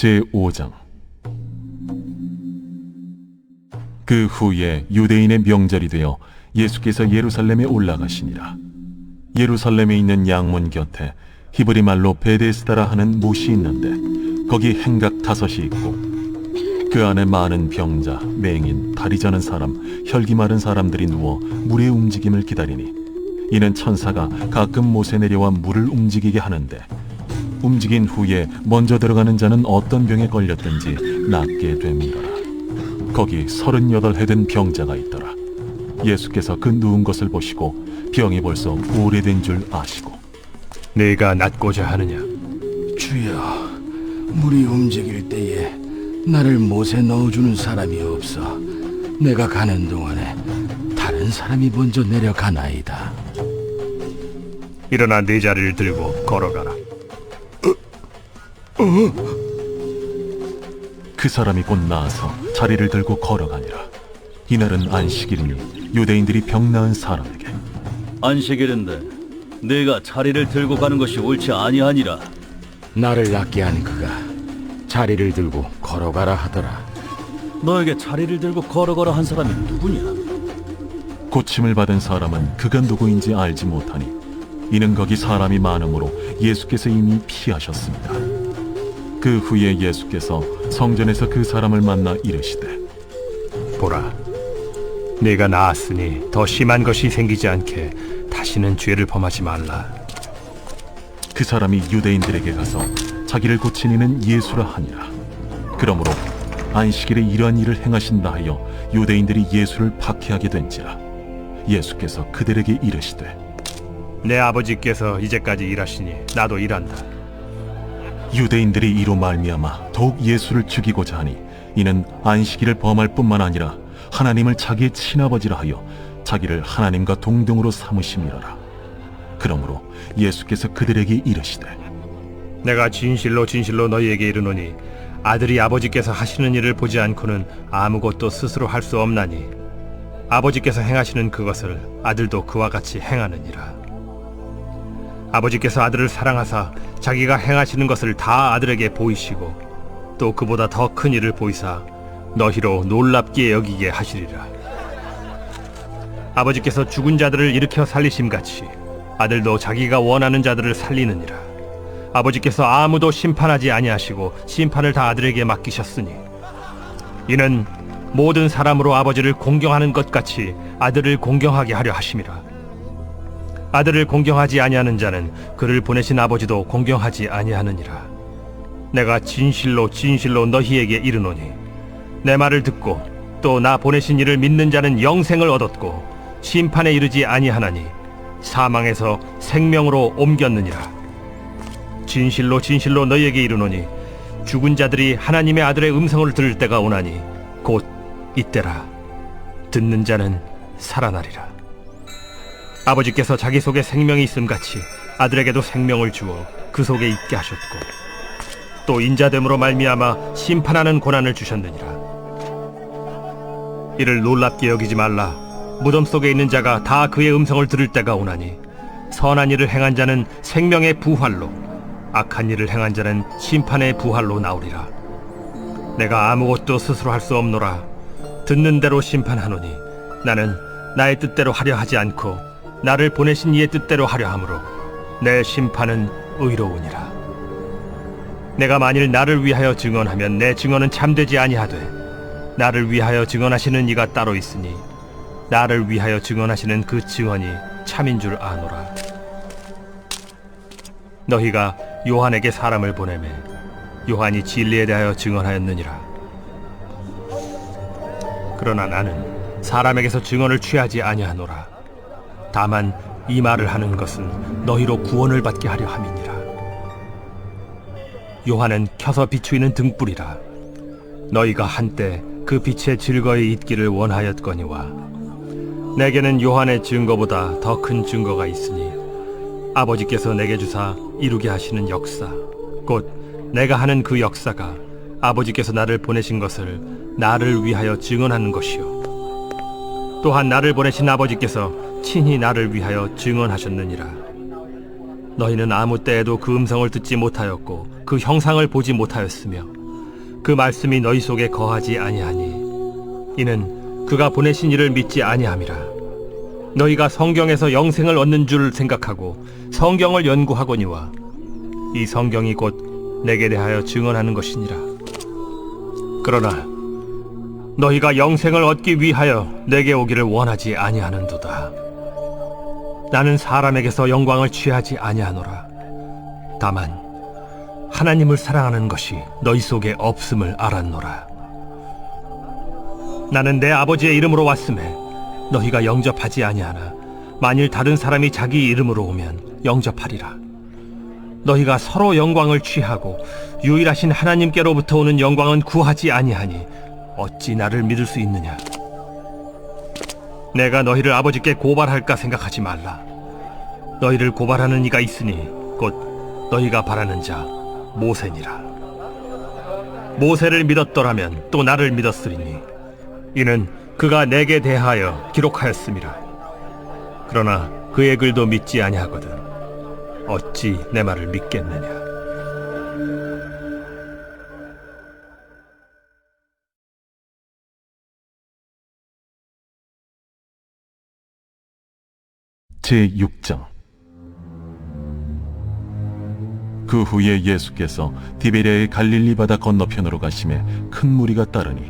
제5장. 그 후에 유대인의 명절이 되어 예수께서 예루살렘에 올라가시니라. 예루살렘에 있는 양문 곁에 히브리 말로 베데스다라 하는 못이 있는데 거기 행각 5이 있고 그 안에 많은 병자, 맹인, 다리 저는 사람, 혈기 마른 사람들이 누워 물의 움직임을 기다리니 이는 천사가 가끔 못에 내려와 물을 움직이게 하는데 움직인 후에 먼저 들어가는 자는 어떤 병에 걸렸든지 낫게 됨이라. 거기 38해 된 병자가 있더라. 예수께서 그 누운 것을 보시고 병이 벌써 오래된 줄 아시고 네가 낫고자 하느냐? 주여, 물이 움직일 때에 나를 못에 넣어주는 사람이 없어 내가 가는 동안에 다른 사람이 먼저 내려가나이다. 일어나 네 자리를 들고 걸어가라. 그 사람이 곧 나아서 자리를 들고 걸어가니라. 이날은 안식일이니 유대인들이 병 나은 사람에게 안식일인데 네가 자리를 들고 가는 것이 옳지 아니하니라. 나를 낫게 한 그가 자리를 들고 걸어가라 하더라. 너에게 자리를 들고 걸어가라 한 사람이 누구냐? 고침을 받은 사람은 그가 누구인지 알지 못하니 이는 거기 사람이 많으므로 예수께서 이미 피하셨습니다. 그 후에 예수께서 성전에서 그 사람을 만나 이르시되 보라, 네가 나았으니 더 심한 것이 생기지 않게 다시는 죄를 범하지 말라. 그 사람이 유대인들에게 가서 자기를 고친 이는 예수라 하니라. 그러므로 안식일에 이러한 일을 행하신다 하여 유대인들이 예수를 박해하게 된지라. 예수께서 그들에게 이르시되 내 아버지께서 이제까지 일하시니 나도 일한다. 유대인들이 이로 말미암아 더욱 예수를 죽이고자 하니 이는 안식일을 범할 뿐만 아니라 하나님을 자기의 친아버지라 하여 자기를 하나님과 동등으로 삼으심이로라. 그러므로 예수께서 그들에게 이르시되 내가 진실로 진실로 너희에게 이르노니 아들이 아버지께서 하시는 일을 보지 않고는 아무것도 스스로 할 수 없나니 아버지께서 행하시는 그것을 아들도 그와 같이 행하느니라. 아버지께서 아들을 사랑하사 자기가 행하시는 것을 다 아들에게 보이시고 또 그보다 더 큰 일을 보이사 너희로 놀랍게 여기게 하시리라. 아버지께서 죽은 자들을 일으켜 살리심같이 아들도 자기가 원하는 자들을 살리느니라. 아버지께서 아무도 심판하지 아니하시고 심판을 다 아들에게 맡기셨으니 이는 모든 사람으로 아버지를 공경하는 것 같이 아들을 공경하게 하려 하심이라. 아들을 공경하지 아니하는 자는 그를 보내신 아버지도 공경하지 아니하느니라. 내가 진실로 진실로 너희에게 이르노니 내 말을 듣고 또 나 보내신 이를 믿는 자는 영생을 얻었고 심판에 이르지 아니하나니 사망에서 생명으로 옮겼느니라. 진실로 진실로 너희에게 이르노니 죽은 자들이 하나님의 아들의 음성을 들을 때가 오나니 곧 이때라. 듣는 자는 살아나리라. 아버지께서 자기 속에 생명이 있음같이 아들에게도 생명을 주어 그 속에 있게 하셨고 또 인자됨으로 말미암아 심판하는 고난을 주셨느니라. 이를 놀랍게 여기지 말라. 무덤 속에 있는 자가 다 그의 음성을 들을 때가 오나니 선한 일을 행한 자는 생명의 부활로 악한 일을 행한 자는 심판의 부활로 나오리라. 내가 아무것도 스스로 할 수 없노라. 듣는 대로 심판하노니 나는 나의 뜻대로 하려 하지 않고 나를 보내신 이의 뜻대로 하려 하므로 내 심판은 의로우니라. 내가 만일 나를 위하여 증언하면 내 증언은 참되지 아니하되 나를 위하여 증언하시는 이가 따로 있으니 나를 위하여 증언하시는 그 증언이 참인 줄 아노라. 너희가 요한에게 사람을 보내매 요한이 진리에 대하여 증언하였느니라. 그러나 나는 사람에게서 증언을 취하지 아니하노라. 다만 이 말을 하는 것은 너희로 구원을 받게 하려 함이니라. 요한은 켜서 비추이는 등불이라. 너희가 한때 그 빛에 즐거이 있기를 원하였거니와 내게는 요한의 증거보다 더 큰 증거가 있으니 아버지께서 내게 주사 이루게 하시는 역사 곧 내가 하는 그 역사가 아버지께서 나를 보내신 것을 나를 위하여 증언하는 것이요 또한 나를 보내신 아버지께서 친히 나를 위하여 증언하셨느니라. 너희는 아무 때에도 그 음성을 듣지 못하였고 그 형상을 보지 못하였으며 그 말씀이 너희 속에 거하지 아니하니 이는 그가 보내신 이를 믿지 아니함이라. 너희가 성경에서 영생을 얻는 줄 생각하고 성경을 연구하거니와 이 성경이 곧 내게 대하여 증언하는 것이니라. 그러나 너희가 영생을 얻기 위하여 내게 오기를 원하지 아니하는도다. 나는 사람에게서 영광을 취하지 아니하노라. 다만 하나님을 사랑하는 것이 너희 속에 없음을 알았노라. 나는 내 아버지의 이름으로 왔음에 너희가 영접하지 아니하나 만일 다른 사람이 자기 이름으로 오면 영접하리라. 너희가 서로 영광을 취하고 유일하신 하나님께로부터 오는 영광은 구하지 아니하니 어찌 나를 믿을 수 있느냐? 내가 너희를 아버지께 고발할까 생각하지 말라. 너희를 고발하는 이가 있으니 곧 너희가 바라는 자 모세니라. 모세를 믿었더라면 또 나를 믿었으리니 이는 그가 내게 대하여 기록하였음이라. 그러나 그의 글도 믿지 아니하거든 어찌 내 말을 믿겠느냐? 제6장. 그 후에 예수께서 디베랴의 갈릴리 바다 건너편으로 가심에 큰 무리가 따르니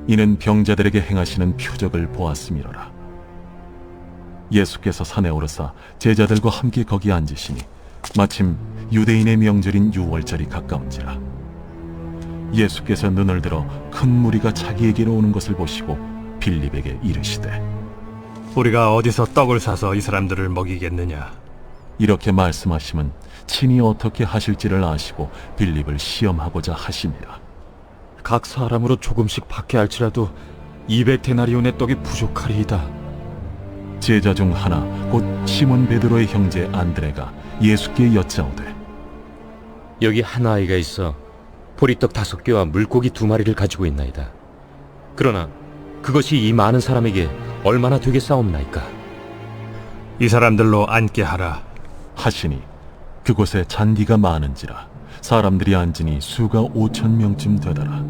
이는 병자들에게 행하시는 표적을 보았음이로라. 예수께서 산에 오르사 제자들과 함께 거기 앉으시니 마침 유대인의 명절인 유월절이 가까운지라. 예수께서 눈을 들어 큰 무리가 자기에게로 오는 것을 보시고 빌립에게 이르시되 우리가 어디서 떡을 사서 이 사람들을 먹이겠느냐? 이렇게 말씀하심은 친히 어떻게 하실지를 아시고 빌립을 시험하고자 하심이라. 각 사람으로 조금씩 받게 할지라도 200데나리온의 떡이 부족하리이다. 제자 중 하나 곧 시몬 베드로의 형제 안드레가 예수께 여짜오되 여기 한 아이가 있어 보리떡 5개와 물고기 2마리를 가지고 있나이다. 그러나 그것이 이 많은 사람에게 얼마나 되겠사옵나이까? 이 사람들로 앉게 하라. 하시니 그곳에 잔디가 많은지라 사람들이 앉으니 수가 5,000명쯤 되더라.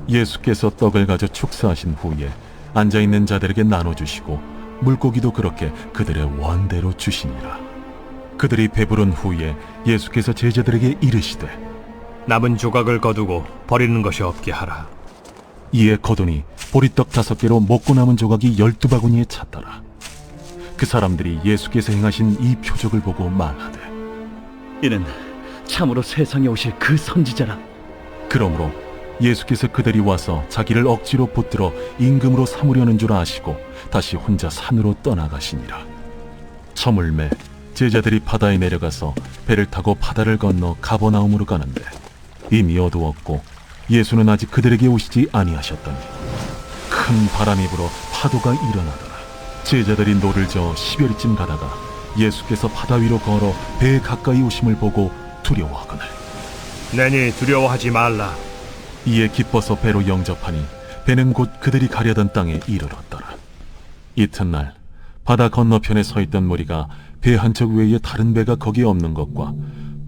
예수께서 떡을 가져 축사하신 후에 앉아있는 자들에게 나눠주시고 물고기도 그렇게 그들의 원대로 주시니라. 그들이 배부른 후에 예수께서 제자들에게 이르시되 남은 조각을 거두고 버리는 것이 없게 하라. 이에 거두니 보리떡 5개로 먹고 남은 조각이 12바구니에 찼더라. 그 사람들이 예수께서 행하신 이 표적을 보고 말하되 이는 참으로 세상에 오실 그 선지자라. 그러므로 예수께서 그들이 와서 자기를 억지로 붙들어 임금으로 삼으려는 줄 아시고 다시 혼자 산으로 떠나가시니라. 저물매 제자들이 바다에 내려가서 배를 타고 바다를 건너 가버나움으로 가는데 이미 어두웠고 예수는 아직 그들에게 오시지 아니하셨더니 큰 바람이 불어 파도가 일어나더라. 제자들이 노를 저어 10여리쯤 가다가 예수께서 바다 위로 걸어 배에 가까이 오심을 보고 두려워하거늘 내니 두려워하지 말라. 이에 기뻐서 배로 영접하니 배는 곧 그들이 가려던 땅에 이르렀더라. 이튿날 바다 건너편에 서 있던 무리가 배 한 척 외에 다른 배가 거기에 없는 것과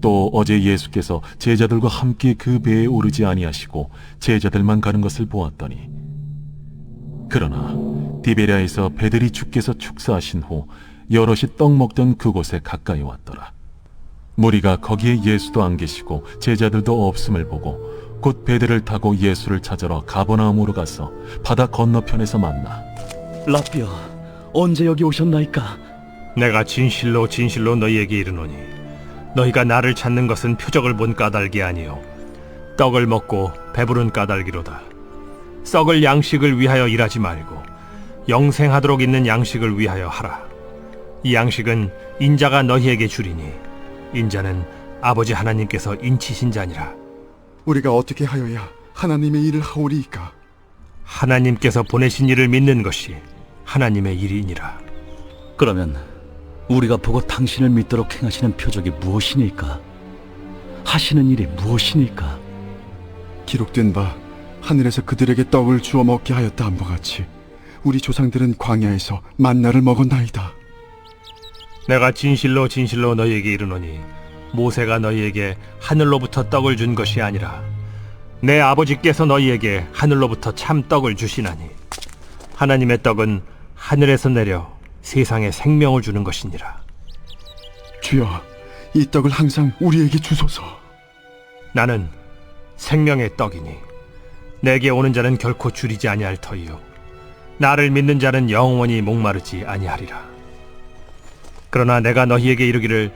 또 어제 예수께서 제자들과 함께 그 배에 오르지 아니하시고 제자들만 가는 것을 보았더니 그러나 디베랴에서 배들이 주께서 축사하신 후 여럿이 떡 먹던 그곳에 가까이 왔더라. 무리가 거기에 예수도 안 계시고 제자들도 없음을 보고 곧 배들을 타고 예수를 찾으러 가버나움으로 가서 바다 건너편에서 만나 라피어, 언제 여기 오셨나이까? 내가 진실로 진실로 너희에게 이르노니 너희가 나를 찾는 것은 표적을 본 까닭이 아니요 떡을 먹고 배부른 까닭이로다. 썩을 양식을 위하여 일하지 말고 영생하도록 있는 양식을 위하여 하라. 이 양식은 인자가 너희에게 주리니 인자는 아버지 하나님께서 인치신 자니라. 우리가 어떻게 하여야 하나님의 일을 하오리이까? 하나님께서 보내신 이를 믿는 것이 하나님의 일이니라. 그러면 우리가 보고 당신을 믿도록 행하시는 표적이 무엇이니까? 하시는 일이 무엇이니까? 기록된 바 하늘에서 그들에게 떡을 주어 먹게 하였다 함과 같이 우리 조상들은 광야에서 만나를 먹었나이다. 내가 진실로 진실로 너희에게 이르노니 모세가 너희에게 하늘로부터 떡을 준 것이 아니라 내 아버지께서 너희에게 하늘로부터 참 떡을 주시나니 하나님의 떡은 하늘에서 내려 세상에 생명을 주는 것이니라. 주여, 이 떡을 항상 우리에게 주소서. 나는 생명의 떡이니 내게 오는 자는 결코 줄이지 아니할 터이요 나를 믿는 자는 영원히 목마르지 아니하리라. 그러나 내가 너희에게 이르기를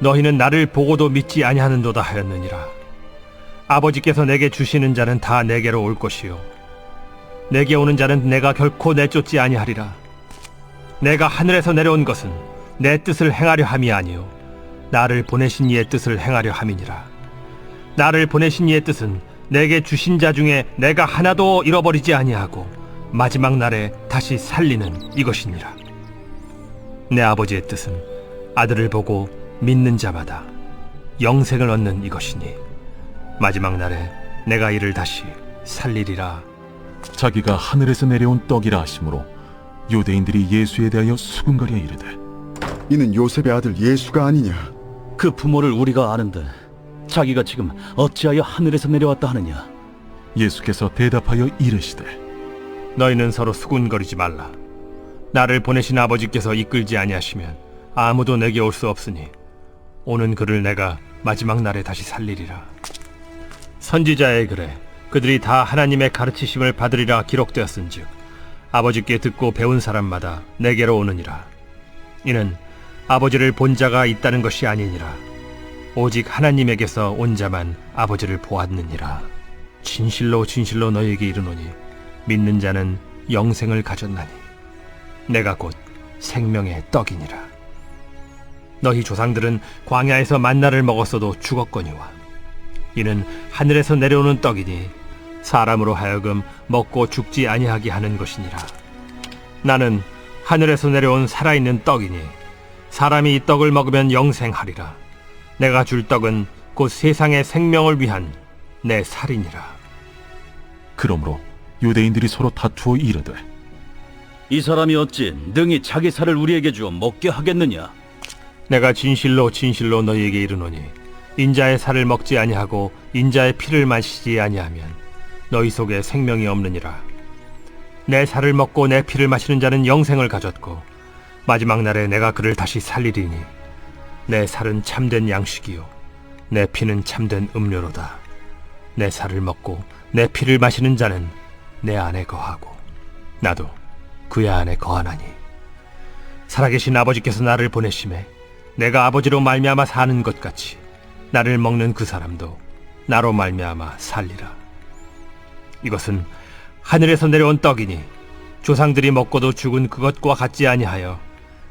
너희는 나를 보고도 믿지 아니하는도다 하였느니라. 아버지께서 내게 주시는 자는 다 내게로 올 것이요 내게 오는 자는 내가 결코 내쫓지 아니하리라. 내가 하늘에서 내려온 것은 내 뜻을 행하려 함이 아니요 나를 보내신 이의 뜻을 행하려 함이니라. 나를 보내신 이의 뜻은 내게 주신 자 중에 내가 하나도 잃어버리지 아니하고 마지막 날에 다시 살리는 이것이니라. 내 아버지의 뜻은 아들을 보고 믿는 자마다 영생을 얻는 이것이니 마지막 날에 내가 이를 다시 살리리라. 자기가 하늘에서 내려온 떡이라 하심으로 유대인들이 예수에 대하여 수군거려 이르되 이는 요셉의 아들 예수가 아니냐? 그 부모를 우리가 아는데 자기가 지금 어찌하여 하늘에서 내려왔다 하느냐? 예수께서 대답하여 이르시되 너희는 서로 수군거리지 말라. 나를 보내신 아버지께서 이끌지 아니하시면 아무도 내게 올 수 없으니 오는 그를 내가 마지막 날에 다시 살리리라. 선지자의 글에 그들이 다 하나님의 가르치심을 받으리라 기록되었은즉 아버지께 듣고 배운 사람마다 내게로 오느니라. 이는 아버지를 본 자가 있다는 것이 아니니라. 오직 하나님에게서 온 자만 아버지를 보았느니라. 진실로 진실로 너희에게 이르노니 믿는 자는 영생을 가졌나니 내가 곧 생명의 떡이니라. 너희 조상들은 광야에서 만나를 먹었어도 죽었거니와 이는 하늘에서 내려오는 떡이니 사람으로 하여금 먹고 죽지 아니하게 하는 것이니라. 나는 하늘에서 내려온 살아있는 떡이니 사람이 이 떡을 먹으면 영생하리라. 내가 줄 떡은 곧 세상의 생명을 위한 내 살이니라. 그러므로 유대인들이 서로 다투어 이르되 이 사람이 어찌 능히 자기 살을 우리에게 주어 먹게 하겠느냐? 내가 진실로 진실로 너희에게 이르노니 인자의 살을 먹지 아니하고 인자의 피를 마시지 아니하면 너희 속에 생명이 없느니라. 내 살을 먹고 내 피를 마시는 자는 영생을 가졌고 마지막 날에 내가 그를 다시 살리리니 내 살은 참된 양식이요 내 피는 참된 음료로다. 내 살을 먹고 내 피를 마시는 자는 내 안에 거하고 나도 그의 안에 거하나니 살아계신 아버지께서 나를 보내심에 내가 아버지로 말미암아 사는 것 같이 나를 먹는 그 사람도 나로 말미암아 살리라. 이것은 하늘에서 내려온 떡이니 조상들이 먹고도 죽은 그것과 같지 아니하여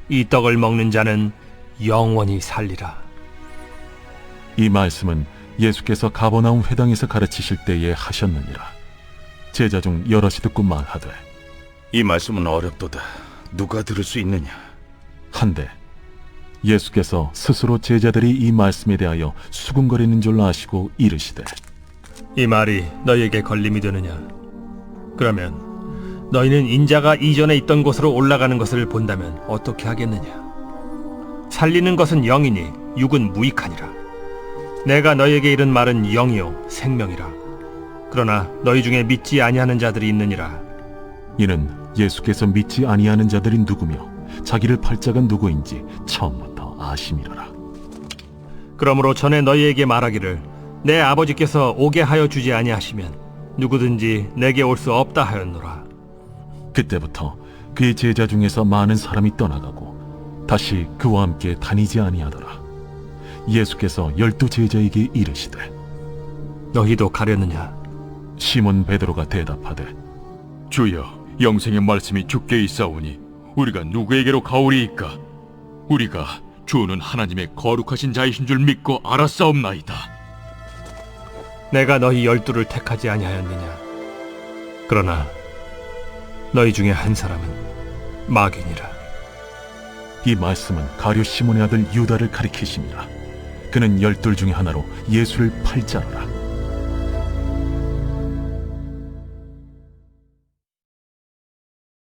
이 떡을 먹는 자는 영원히 살리라. 이 말씀은 예수께서 가버나움 회당에서 가르치실 때에 하셨느니라. 제자 중 여럿이 듣고 말하되 이 말씀은 어렵도다. 누가 들을 수 있느냐? 한데 예수께서 스스로 제자들이 이 말씀에 대하여 수군거리는 줄 아시고 이르시되 이 말이 너희에게 걸림이 되느냐? 그러면 너희는 인자가 이전에 있던 곳으로 올라가는 것을 본다면 어떻게 하겠느냐? 살리는 것은 영이니 육은 무익하니라. 내가 너희에게 이른 말은 영이요 생명이라. 그러나 너희 중에 믿지 아니하는 자들이 있느니라. 이는 예수께서 믿지 아니하는 자들이 누구며 자기를 팔 자가 누구인지 처음부터 아심이로라. 그러므로 전에 너희에게 말하기를 내 아버지께서 오게 하여 주지 아니하시면 누구든지 내게 올 수 없다 하였노라. 그때부터 그의 제자 중에서 많은 사람이 떠나가고 다시 그와 함께 다니지 아니하더라. 예수께서 12 제자에게 이르시되 너희도 가려느냐? 시몬 베드로가 대답하되 주여, 영생의 말씀이 주께 있사오니 우리가 누구에게로 가오리이까? 우리가 주는 하나님의 거룩하신 자이신 줄 믿고 알았사옵나이다. 내가 너희 12를 택하지 아니하였느냐? 그러나 너희 중에 한 사람은 마귀니라. 이 말씀은 가룟 시몬의 아들 유다를 가리키심이라. 그는 12 중에 하나로 예수를 팔 자로라.